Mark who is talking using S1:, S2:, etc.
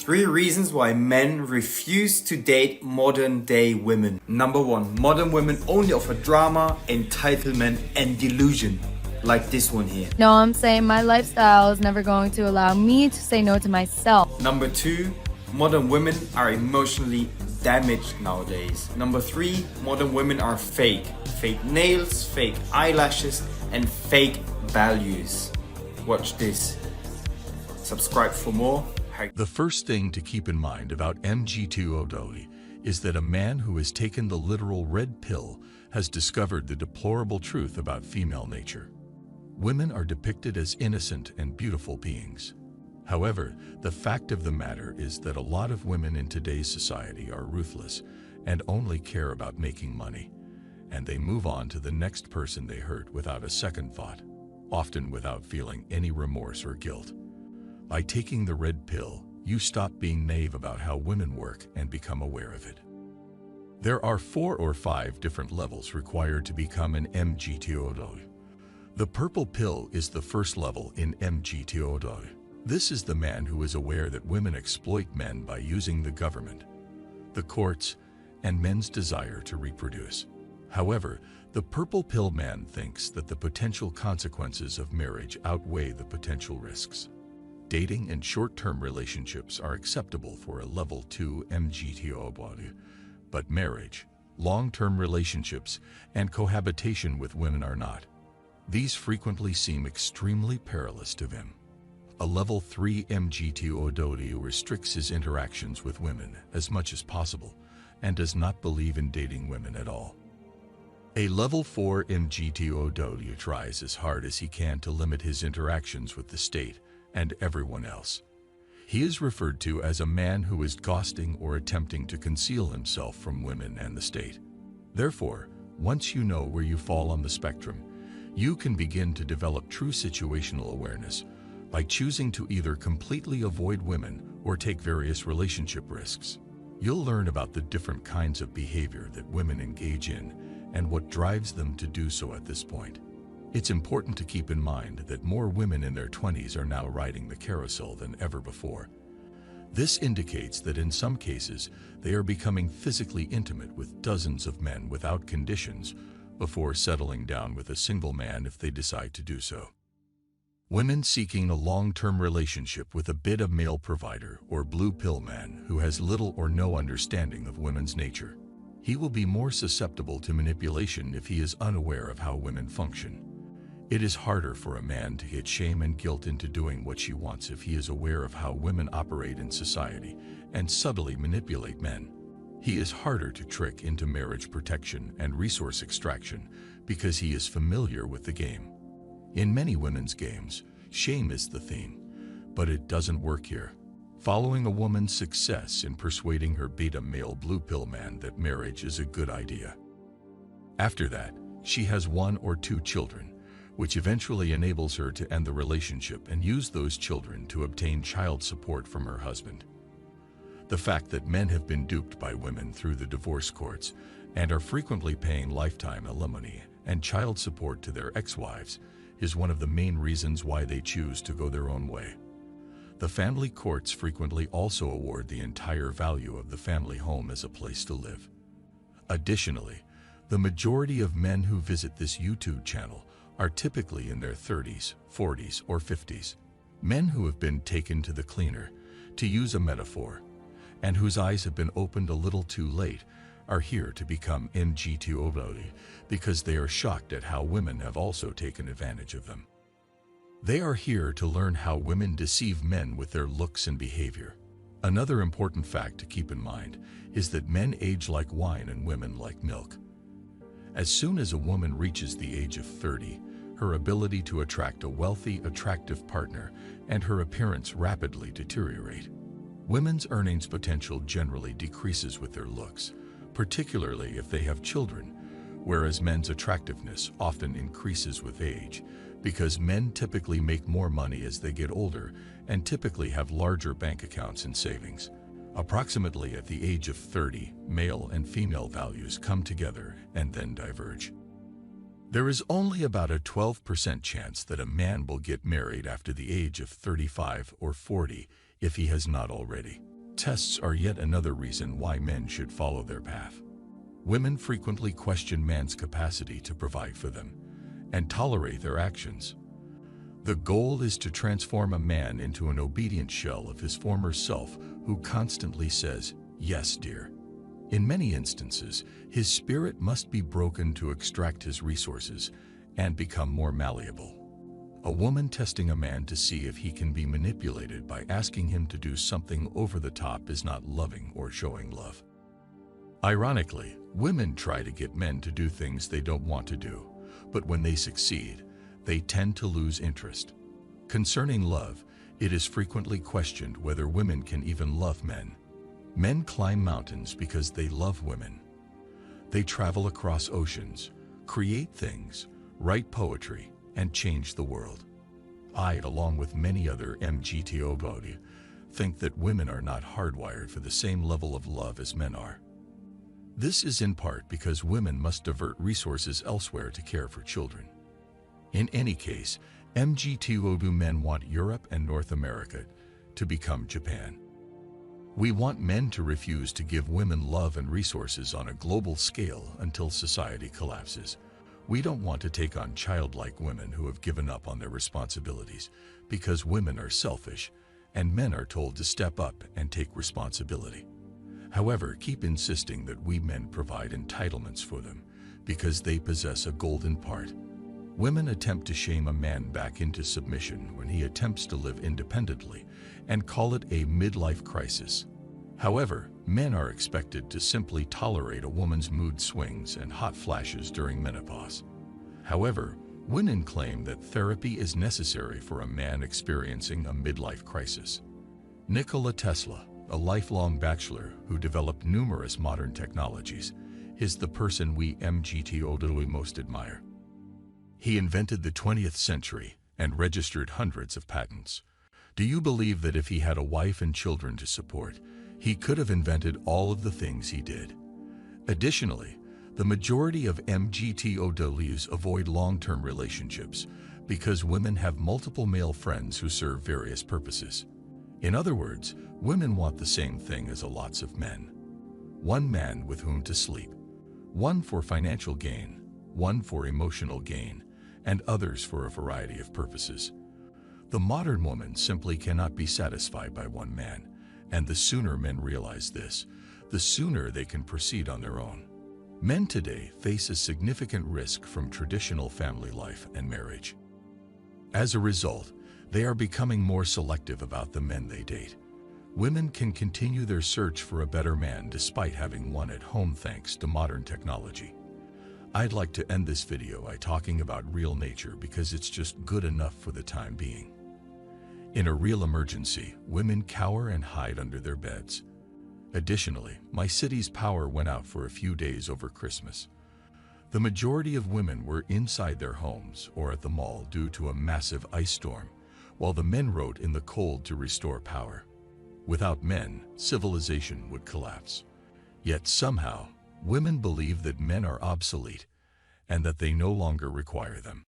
S1: 3 reasons why men refuse to date modern day women. Number 1. Modern women only offer drama, entitlement, and delusion. Like this one here.
S2: No, I'm saying my lifestyle is never going to allow me to say no to myself.
S1: Number 2. Modern women are emotionally damaged nowadays. Number 3. Modern women are fake. Fake nails, fake eyelashes, and fake values. Watch this. Subscribe for more.
S3: The first thing to keep in mind about MGT0W is that a man who has taken the literal red pill has discovered the deplorable truth about female nature. Women are depicted as innocent and beautiful beings. However, the fact of the matter is that a lot of women in today's society are ruthless and only care about making money, and they move on to the next person they hurt without a second thought, often without feeling any remorse or guilt. By taking the red pill, you stop being naive about how women work and become aware of it. There are 4 or 5 different levels required to become an MGTOW. The purple pill is the first level in MGTOW. This is the man who is aware that women exploit men by using the government, the courts, and men's desire to reproduce. However, the purple pill man thinks that the potential consequences of marriage outweigh the potential risks. Dating and short-term relationships are acceptable for a level 2 MGTOW, but marriage, long-term relationships, and cohabitation with women are not. These frequently seem extremely perilous to him. A level 3 MGTOW restricts his interactions with women as much as possible and does not believe in dating women at all. A level 4 MGTOW tries as hard as he can to limit his interactions with the state and everyone else. He is referred to as a man who is ghosting or attempting to conceal himself from women and the state. Therefore, once you know where you fall on the spectrum, you can begin to develop true situational awareness by choosing to either completely avoid women or take various relationship risks. You'll learn about the different kinds of behavior that women engage in and what drives them to do so at this point. It's important to keep in mind that more women in their 20s are now riding the carousel than ever before. This indicates that in some cases, they are becoming physically intimate with dozens of men without conditions before settling down with a single man if they decide to do so. Women seeking a long-term relationship with a bit of male provider or blue pill man who has little or no understanding of women's nature. He will be more susceptible to manipulation if he is unaware of how women function. It is harder for a man to get shame and guilt into doing what she wants if he is aware of how women operate in society and subtly manipulate men. He is harder to trick into marriage protection and resource extraction because he is familiar with the game. In many women's games, shame is the theme, but it doesn't work here. Following a woman's success in persuading her beta male blue pill man that marriage is a good idea. After that, she has 1 or 2 children, which eventually enables her to end the relationship and use those children to obtain child support from her husband. The fact that men have been duped by women through the divorce courts and are frequently paying lifetime alimony and child support to their ex-wives is one of the main reasons why they choose to go their own way. The family courts frequently also award the entire value of the family home as a place to live. Additionally, the majority of men who visit this YouTube channel are typically in their 30s, 40s, or 50s. Men who have been taken to the cleaner, to use a metaphor, and whose eyes have been opened a little too late, are here to become MGTOW because they are shocked at how women have also taken advantage of them. They are here to learn how women deceive men with their looks and behavior. Another important fact to keep in mind is that men age like wine and women like milk. As soon as a woman reaches the age of 30, her ability to attract a wealthy, attractive partner and her appearance rapidly deteriorate. Women's earnings potential generally decreases with their looks, particularly if they have children, whereas men's attractiveness often increases with age because men typically make more money as they get older and typically have larger bank accounts and savings. Approximately at the age of 30, male and female values come together and then diverge. There is only about a 12% chance that a man will get married after the age of 35 or 40 if he has not already. tests are yet another reason why men should follow their path. Women frequently question man's capacity to provide for them and tolerate their actions. The goal is to transform a man into an obedient shell of his former self who constantly says, "Yes, dear." In many instances, his spirit must be broken to extract his resources and become more malleable. A woman testing a man to see if he can be manipulated by asking him to do something over the top is not loving or showing love. Ironically, women try to get men to do things they don't want to do, but when they succeed, they tend to lose interest. Concerning love, it is frequently questioned whether women can even love men. Men climb mountains because they love women. They travel across oceans, create things, write poetry, and change the world. I, along with many other MGTOW, think that women are not hardwired for the same level of love as men are. This is in part because women must divert resources elsewhere to care for children. In any case, MGT0W men want Europe and North America to become Japan. We want men to refuse to give women love and resources on a global scale until society collapses. We don't want to take on childlike women who have given up on their responsibilities because women are selfish and men are told to step up and take responsibility. However, keep insisting that we men provide entitlements for them because they possess a golden part. Women attempt to shame a man back into submission when he attempts to live independently and call it a midlife crisis. However, men are expected to simply tolerate a woman's mood swings and hot flashes during menopause. However, women claim that therapy is necessary for a man experiencing a midlife crisis. Nikola Tesla, a lifelong bachelor who developed numerous modern technologies, is the person we MGTOW most admire. He invented the 20th century and registered hundreds of patents. Do you believe that if he had a wife and children to support, he could have invented all of the things he did? Additionally, the majority of MGTOWs avoid long-term relationships because women have multiple male friends who serve various purposes. In other words, women want the same thing as lots of men. One man with whom to sleep, one for financial gain, one for emotional gain, and others for a variety of purposes. The modern woman simply cannot be satisfied by one man, and the sooner men realize this, the sooner they can proceed on their own. Men today face a significant risk from traditional family life and marriage. As a result, they are becoming more selective about the men they date. Women can continue their search for a better man despite having one at home thanks to modern technology. I'd like to end this video by talking about real nature because it's just good enough for the time being. In a real emergency, women cower and hide under their beds. Additionally, my city's power went out for a few days over Christmas. The majority of women were inside their homes or at the mall due to a massive ice storm, while the men rode in the cold to restore power. Without men, civilization would collapse. Yet somehow, women believe that men are obsolete and that they no longer require them.